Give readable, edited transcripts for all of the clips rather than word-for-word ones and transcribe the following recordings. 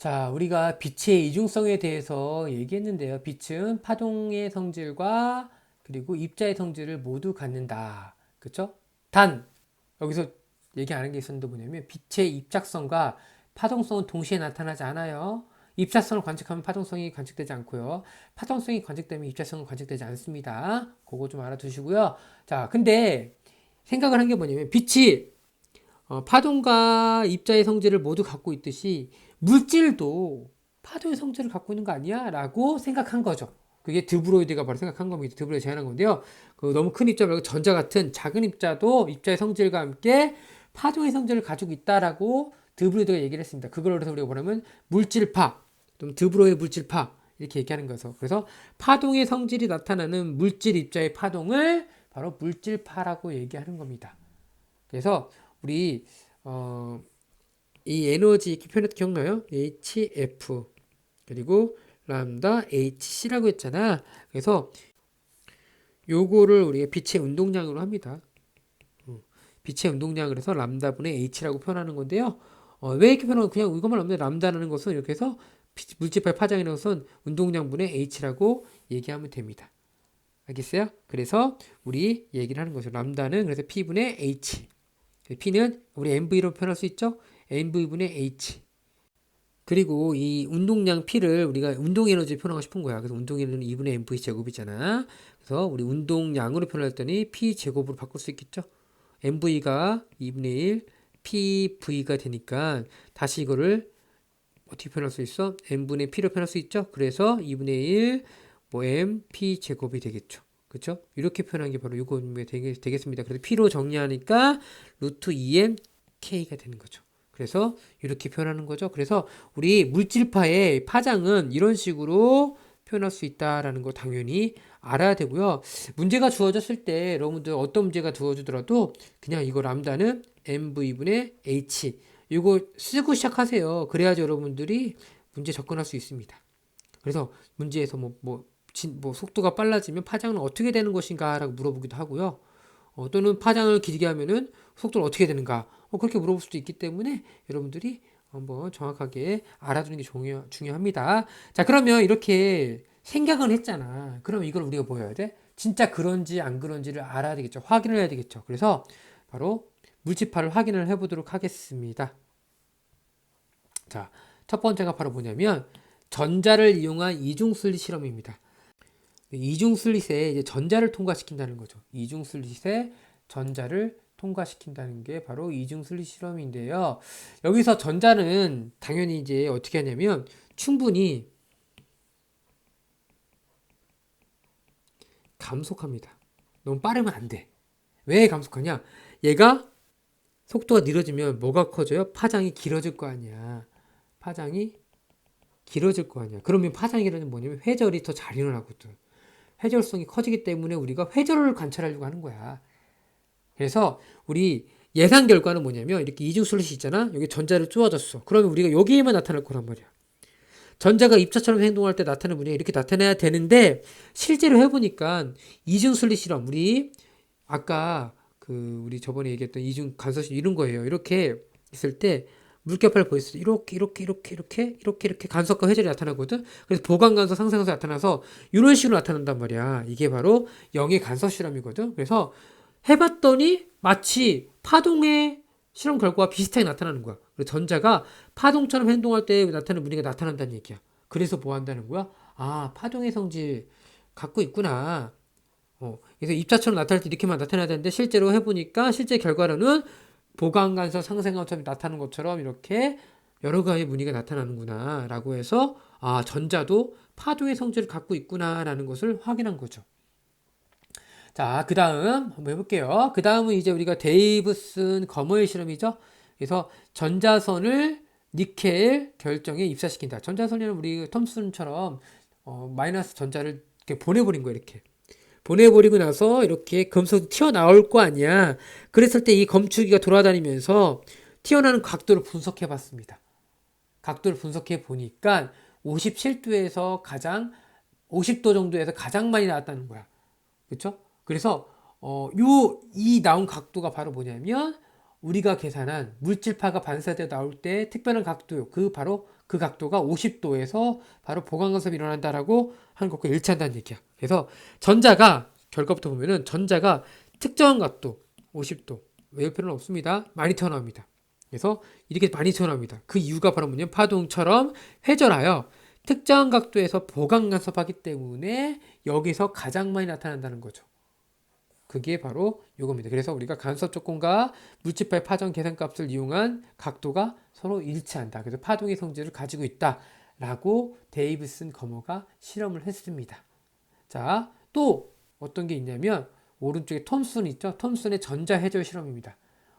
자, 우리가 빛의 이중성에 대해서 얘기했는데요. 빛은 파동의 성질과 그리고 입자의 성질을 모두 갖는다. 그쵸? 단, 여기서 얘기 안 한 게 있었는데 뭐냐면 빛의 입작성과 파동성은 동시에 나타나지 않아요. 입작성을 관측하면 파동성이 관측되지 않고요. 파동성이 관측되면 입작성은 관측되지 않습니다. 그거 좀 알아두시고요. 자, 근데 생각을 한 게 뭐냐면 빛이 파동과 입자의 성질을 모두 갖고 있듯이 물질도 파동의 성질을 갖고 있는 거 아니야? 라고 생각한 거죠. 그게 드브로이드가 바로 생각한 겁니다. 드브로이드 제안한 건데요. 그 너무 큰 입자 말고 전자 같은 작은 입자도 입자의 성질과 함께 파동의 성질을 가지고 있다라고 드브로이드가 얘기를 했습니다. 그걸 그래서 우리가 뭐냐면 물질파, 좀 드브로이드 물질파 이렇게 얘기하는 거죠. 그래서 파동의 성질이 나타나는 물질 입자의 파동을 바로 물질파라고 얘기하는 겁니다. 그래서 우리 이 에너지 이렇게 표현해도 기억나요? HF 그리고 람다 HC라고 했잖아. 그래서 요거를 우리가 빛의 운동량으로 합니다. 빛의 운동량을 해서 람다분의 H라고 표현하는 건데요. 왜 이렇게 표현하면 그냥 이것만 없는데 람다라는 것은 이렇게 해서 물질파의 파장이라는 것은 운동량분의 H라고 얘기하면 됩니다. 알겠어요? 그래서 우리 얘기를 하는 거죠. 람다는 그래서 P분의 H. P는 우리 MV로 표현할 수 있죠? MV분의 H. 그리고 이 운동량 P를 우리가 운동 에너지 표현하고 싶은 거야. 그래서 운동 에너지는 2분의 MV 제곱이잖아. 그래서 우리 운동량으로 표현했더니 P 제곱으로 바꿀 수 있겠죠? MV가 2분의 1, PV가 되니까 다시 이거를 어떻게 표현할 수 있어? M분의 P로 표현할 수 있죠? 그래서 2분의 1, 뭐 M, P 제곱이 되겠죠. 그렇죠? 이렇게 표현한 게 바로 이거 되겠습니다. 그래서 P로 정리하니까 루트 2M K가 되는 거죠. 그래서 이렇게 표현하는 거죠. 그래서 우리 물질파의 파장은 이런 식으로 표현할 수 있다라는 거 당연히 알아야 되고요. 문제가 주어졌을 때 여러분들 어떤 문제가 주어지더라도 그냥 이거 람다는 MV분의 H 이거 쓰고 시작하세요. 그래야지 여러분들이 문제 접근할 수 있습니다. 그래서 문제에서 뭐 속도가 빨라지면 파장은 어떻게 되는 것인가 라고 물어보기도 하고요. 또는 파장을 길게 하면은 속도는 어떻게 되는가 그렇게 물어볼 수도 있기 때문에 여러분들이 한번 정확하게 알아두는 게 중요합니다. 자, 그러면 이렇게 생각은 했잖아. 그럼 이걸 우리가 뭐 해야 돼? 진짜 그런지 안 그런지를 알아야 되겠죠. 확인을 해야 되겠죠. 그래서 바로 물질파를 확인을 해보도록 하겠습니다. 자, 첫 번째가 바로 뭐냐면 전자를 이용한 이중슬릿 실험입니다. 이중슬릿에 이제 전자를 통과시킨다는 거죠. 이중슬릿에 전자를 통과시킨다는 게 바로 이중슬릿 실험인데요. 여기서 전자는 당연히 이제 어떻게 하냐면 충분히 감속합니다. 너무 빠르면 안 돼. 왜 감속하냐? 얘가 속도가 느려지면 뭐가 커져요? 파장이 길어질 거 아니야. 파장이 길어질 거 아니야. 그러면 파장이 길어지면 뭐냐면 회절이 더 잘 일어나거든. 회절성이 커지기 때문에 우리가 회절을 관찰하려고 하는 거야. 그래서 우리 예상 결과는 뭐냐면 이렇게 이중슬릿이 있잖아. 여기 전자를 쪼아줬어. 그러면 우리가 여기에만 나타날 거란 말이야. 전자가 입자처럼 행동할 때 나타나는 분위기가 이렇게 나타나야 되는데 실제로 해보니까 이중슬릿 실험 우리 아까 그 우리 저번에 얘기했던 이중 간섭실 이런 거예요. 이렇게 있을 때 물결파를 보였을 때 이렇게 간섭과 회절이 나타나거든. 그래서 보강 간섭, 상쇄 간섭이 나타나서 이런 식으로 나타난단 말이야. 이게 바로 영의 간섭 실험이거든. 그래서 해봤더니 마치 파동의 실험 결과와 비슷하게 나타나는 거야. 그래서 전자가 파동처럼 행동할 때 나타나는 분위기가 나타난다는 얘기야. 그래서 뭐 한다는 거야? 아, 파동의 성질 갖고 있구나. 그래서 입자처럼 나타날 때 이렇게만 나타나야 되는데 실제로 해보니까 실제 결과로는 보강간섭, 상생간섭이 나타나는 것처럼 이렇게 여러 가지 무늬가 나타나는구나 라고 해서 아, 전자도 파동의 성질을 갖고 있구나 라는 것을 확인한 거죠. 자, 그 다음 한번 해볼게요. 그 다음은 이제 우리가 데이브슨 거머의 실험이죠. 그래서 전자선을 니켈 결정에 입사시킨다. 전자선에는 우리 톰슨처럼 마이너스 전자를 이렇게 보내버린 거예요. 이렇게 보내버리고 나서 이렇게 금속이 튀어나올 거 아니야. 그랬을 때 이 검출기가 돌아다니면서 튀어나오는 각도를 분석해 봤습니다. 각도를 분석해 보니까 57도에서 가장 50도 정도에서 가장 많이 나왔다는 거야. 그렇죠? 그래서 이 나온 각도가 바로 뭐냐면 우리가 계산한 물질파가 반사되어 나올 때 특별한 각도, 바로 그 각도가 50도에서 바로 보강간섭이 일어난다라고 하는 것과 일치한다는 얘기야. 그래서 전자가, 결과부터 보면은 전자가 특정한 각도, 50도, 외울 필요는 없습니다. 많이 튀어나옵니다. 그래서 이렇게 많이 튀어나옵니다. 그 이유가 바로 뭐냐면 파동처럼 회전하여 특정한 각도에서 보강간섭하기 때문에 여기서 가장 많이 나타난다는 거죠. 그게 바로 이겁니다. 그래서 우리가 간섭 조건과 물질파의 파동 계산값을 이용한 각도가 서로 일치한다. 그래서 파동의 성질을 가지고 있다라고 데이비슨 거머가 실험을 했습니다. 자, 또 어떤 게 있냐면 오른쪽에 톰슨 있죠? 톰슨의 전자회절 실험입니다.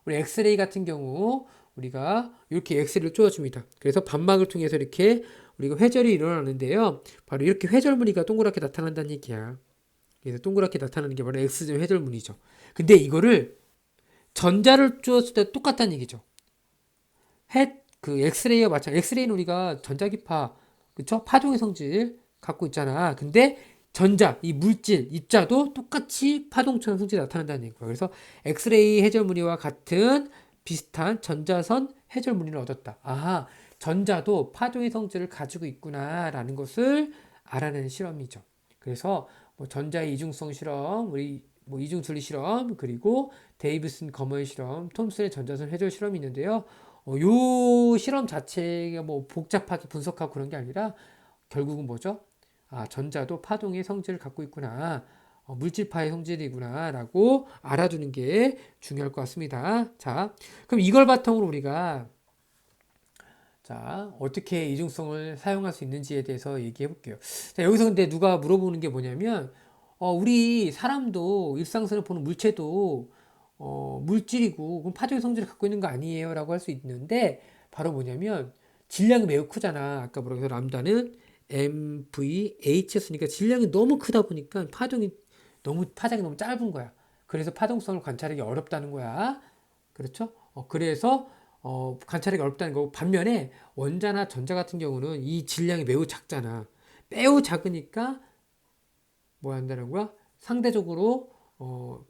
우리 엑스레이 같은 경우 우리가 이렇게 엑스레이를 쪼아줍니다. 그래서 반막을 통해서 이렇게 우리가 회절이 일어나는데요. 바로 이렇게 회절 무늬가 동그랗게 나타난다는 얘기야. 그래서 동그랗게 나타나는 게 바로 X점 회절문이죠. 근데 이거를 전자를 주었을 때 똑같다는 얘기죠. 그 엑스레이와 마찬가지. 엑스레이는 우리가 전자기파, 그쵸? 파동의 성질 갖고 있잖아. 근데 전자, 이 물질, 입자도 똑같이 파동처럼 성질이 나타난다는 얘기예요. 그래서 엑스레이 회절무늬와 같은 비슷한 전자선 회절무늬를 얻었다. 아하, 전자도 파동의 성질을 가지고 있구나라는 것을 알아내는 실험이죠. 그래서 뭐 전자의 이중성 실험, 우리 뭐 이중순리 실험, 그리고 데이비슨 거머의 실험, 톰슨의 전자선 회절 실험이 있는데요. 요 실험 자체가 뭐 복잡하게 분석하고 그런 게 아니라 결국은 뭐죠? 아, 전자도 파동의 성질을 갖고 있구나. 물질파의 성질이구나. 라고 알아두는 게 중요할 것 같습니다. 자, 그럼 이걸 바탕으로 우리가 자, 어떻게 이중성을 사용할 수 있는지에 대해서 얘기해 볼게요. 자, 여기서 근데 누가 물어보는 게 뭐냐면, 우리 사람도 일상생활 보는 물체도, 물질이고, 그럼 파동의 성질을 갖고 있는 거 아니에요? 라고 할 수 있는데, 바로 뭐냐면, 질량이 매우 크잖아. 아까 뭐라고 해서 람다는 MVH였으니까 질량이 너무 크다 보니까 파장이 너무 짧은 거야. 그래서 파동성을 관찰하기 어렵다는 거야. 그렇죠? 그래서 관찰하기 어렵다는 거고 반면에 원자나 전자 같은 경우는 이 질량이 매우 작잖아. 매우 작으니까 뭐 한다는 거야? 상대적으로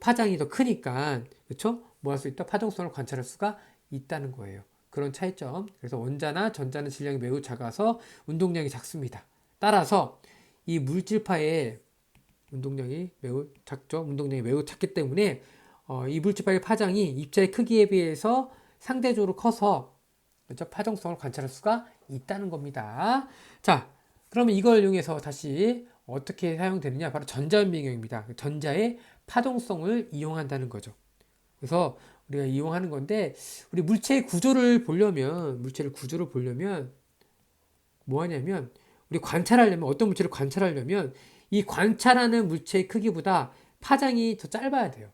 파장이 더 크니까 그렇죠? 뭐 할 수 있다? 파동성을 관찰할 수가 있다는 거예요. 그런 차이점. 그래서 원자나 전자는 질량이 매우 작아서 운동량이 작습니다. 따라서 이 물질파의 운동량이 매우 작죠. 운동량이 매우 작기 때문에 이 물질파의 파장이 입자의 크기에 비해서 상대적으로 커서 그렇죠? 파동성을 관찰할 수가 있다는 겁니다. 자, 그러면 이걸 이용해서 다시 어떻게 사용되느냐? 바로 전자현미경입니다. 전자의 파동성을 이용한다는 거죠. 그래서 우리가 이용하는 건데 우리 물체의 구조를 보려면 뭐 하냐면 우리 관찰하려면 어떤 물체를 관찰하려면 이 관찰하는 물체의 크기보다 파장이 더 짧아야 돼요.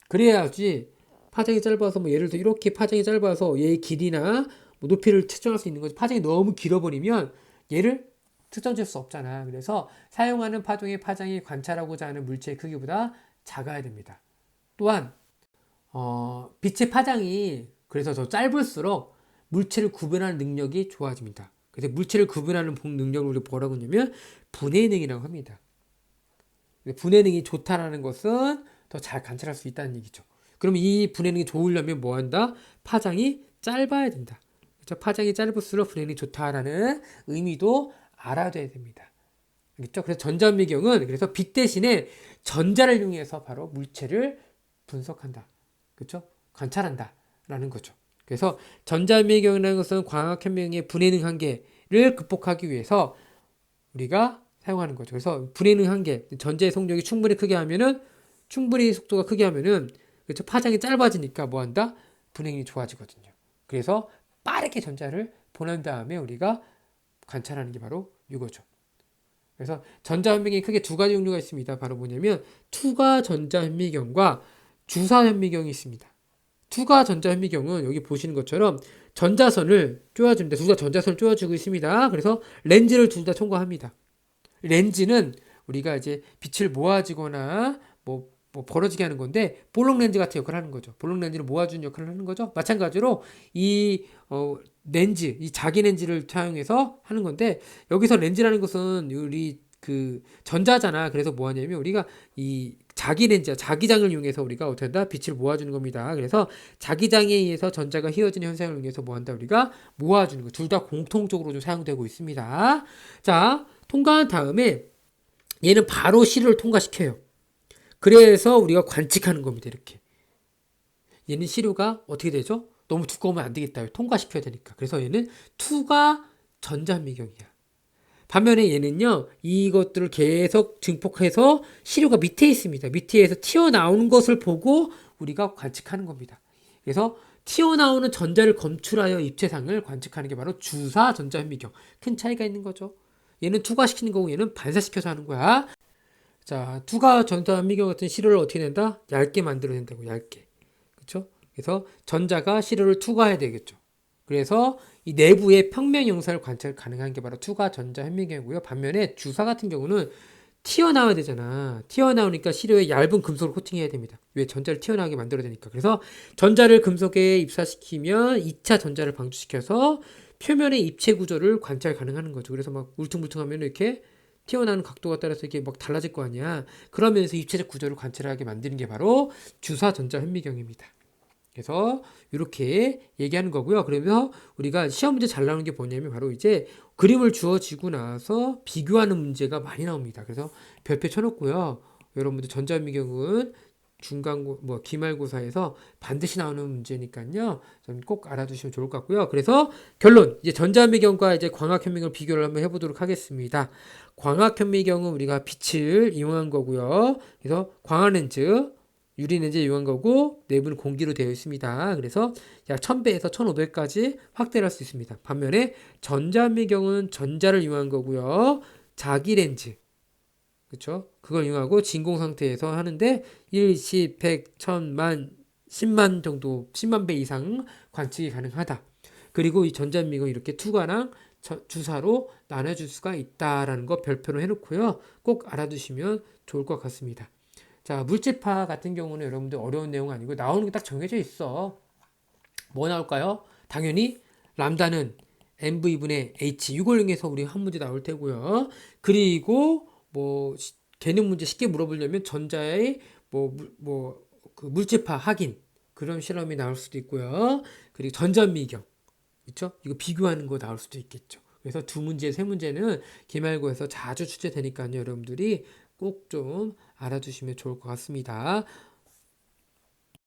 그래야지 파장이 짧아서 뭐 예를 들어 이렇게 파장이 짧아서 얘의 길이나 뭐 높이를 측정할 수 있는 거지. 파장이 너무 길어버리면 얘를 측정할 수 없잖아. 그래서 사용하는 파동의 파장이 관찰하고자 하는 물체의 크기보다 작아야 됩니다. 또한 빛의 파장이 그래서 더 짧을수록 물체를 구분하는 능력이 좋아집니다. 그래서 물체를 구분하는 능력을 우리가 뭐라고 하냐면 분해 능이라고 합니다. 분해 능이 좋다라는 것은 더 잘 관찰할 수 있다는 얘기죠. 그럼 이 분해 능이 좋으려면 뭐 한다? 파장이 짧아야 된다. 그렇죠? 파장이 짧을수록 분해 능이 좋다라는 의미도 알아둬야 됩니다. 알겠죠? 그래서 전자현미경은 그래서 빛 대신에 전자를 이용해서 바로 물체를 분석한다. 그렇죠? 관찰한다라는 거죠. 그래서 전자현미경이라는 것은 광학현미경의 분해능 한계를 극복하기 위해서 우리가 사용하는 거죠. 그래서 분해능 한계, 전자의 속력이 충분히 속도가 크게 하면은 그렇죠? 파장이 짧아지니까 뭐 한다? 분해능이 좋아지거든요. 그래서 빠르게 전자를 보낸 다음에 우리가 관찰하는 게 바로 이거죠. 그래서 전자현미경이 크게 두 가지 종류가 있습니다. 바로 뭐냐면 투과 전자현미경과 주사현미경이 있습니다. 투과 전자현미경은 여기 보시는 것처럼 전자선을 쪼아줍니다. 둘 다 전자선을 쪼아주고 있습니다. 그래서 렌즈를 둘 다 통과합니다. 렌즈는 우리가 이제 빛을 모아지거나 뭐 벌어지게 하는 건데 볼록 렌즈 같은 역할을 하는 거죠. 볼록 렌즈를 모아주는 역할을 하는 거죠. 마찬가지로 이 렌즈, 이 자기 렌즈를 사용해서 하는 건데 여기서 렌즈라는 것은 우리 그 전자잖아. 그래서 뭐 하냐면 우리가 이 자기렌지야. 자기장을 이용해서 우리가 어떻게 한다? 빛을 모아주는 겁니다. 그래서 자기장에 의해서 전자가 휘어지는 현상을 이용해서 뭐 한다? 우리가 모아주는 거. 둘 다 공통적으로 좀 사용되고 있습니다. 자, 통과한 다음에 얘는 바로 시료를 통과시켜요. 그래서 우리가 관측하는 겁니다. 이렇게. 얘는 시료가 어떻게 되죠? 너무 두꺼우면 안 되겠다. 통과시켜야 되니까. 그래서 얘는 투과 전자미경이야. 반면에 얘는요, 이것들을 계속 증폭해서 시료가 밑에 있습니다. 밑에서 튀어나오는 것을 보고 우리가 관측하는 겁니다. 그래서 튀어나오는 전자를 검출하여 입체상을 관측하는 게 바로 주사 전자현미경. 큰 차이가 있는 거죠. 얘는 투과시키는 거고 얘는 반사시켜서 하는 거야. 자, 투과 전자현미경 같은 시료를 어떻게 낸다? 얇게 만들어낸다고, 얇게. 그렇죠? 그래서 전자가 시료를 투과해야 되겠죠. 그래서 이 내부의 평면 영상을 관찰 가능한 게 바로 투과 전자 현미경이고요. 반면에 주사 같은 경우는 튀어나와야 되잖아. 튀어나오니까 시료에 얇은 금속을 코팅해야 됩니다. 왜? 전자를 튀어나오게 만들어야 되니까. 그래서 전자를 금속에 입사시키면 2차 전자를 방출시켜서 표면의 입체 구조를 관찰 가능한 거죠. 그래서 막 울퉁불퉁하면 이렇게 튀어나오는 각도가 따라서 이게 막 달라질 거 아니야. 그러면서 입체적 구조를 관찰하게 만드는 게 바로 주사 전자 현미경입니다. 그래서 이렇게 얘기하는 거고요. 그러면 우리가 시험 문제 잘 나오는 게 뭐냐면 바로 이제 그림을 주어지고 나서 비교하는 문제가 많이 나옵니다. 그래서 별표 쳐놓고요. 여러분들 전자미경은 기말고사에서 반드시 나오는 문제니까요. 좀 꼭 알아두시면 좋을 것 같고요. 그래서 결론, 이제 전자미경과 이제 광학현미경을 비교를 한번 해보도록 하겠습니다. 광학현미경은 우리가 빛을 이용한 거고요. 그래서 광학렌즈 유리렌즈에 이용한 거고 내부는 공기로 되어 있습니다. 그래서 약 1000배에서 1500까지 확대를 할 수 있습니다. 반면에 전자미경은 전자를 이용한 거고요. 자기렌즈, 그렇죠? 그걸 이용하고 진공 상태에서 하는데 1, 10, 100, 1000만, 10만 정도, 10만 배 이상 관측이 가능하다. 그리고 이 전자미경은 이렇게 투과랑 주사로 나눠줄 수가 있다라는 거 별표로 해놓고요. 꼭 알아두시면 좋을 것 같습니다. 자, 물질파 같은 경우는 여러분들 어려운 내용 아니고 나오는 게 딱 정해져 있어. 뭐 나올까요? 당연히 람다는 mv분의 h 이걸 이용해서 우리 한 문제 나올 테고요. 그리고 뭐 개념 문제 쉽게 물어보려면 전자의 그 물질파 확인 그런 실험이 나올 수도 있고요. 그리고 전자미경, 그렇죠? 이거 비교하는 거 나올 수도 있겠죠. 그래서 두 문제, 세 문제는 기말고에서 자주 출제되니까요. 여러분들이 꼭 좀 알아두시면 좋을 것 같습니다.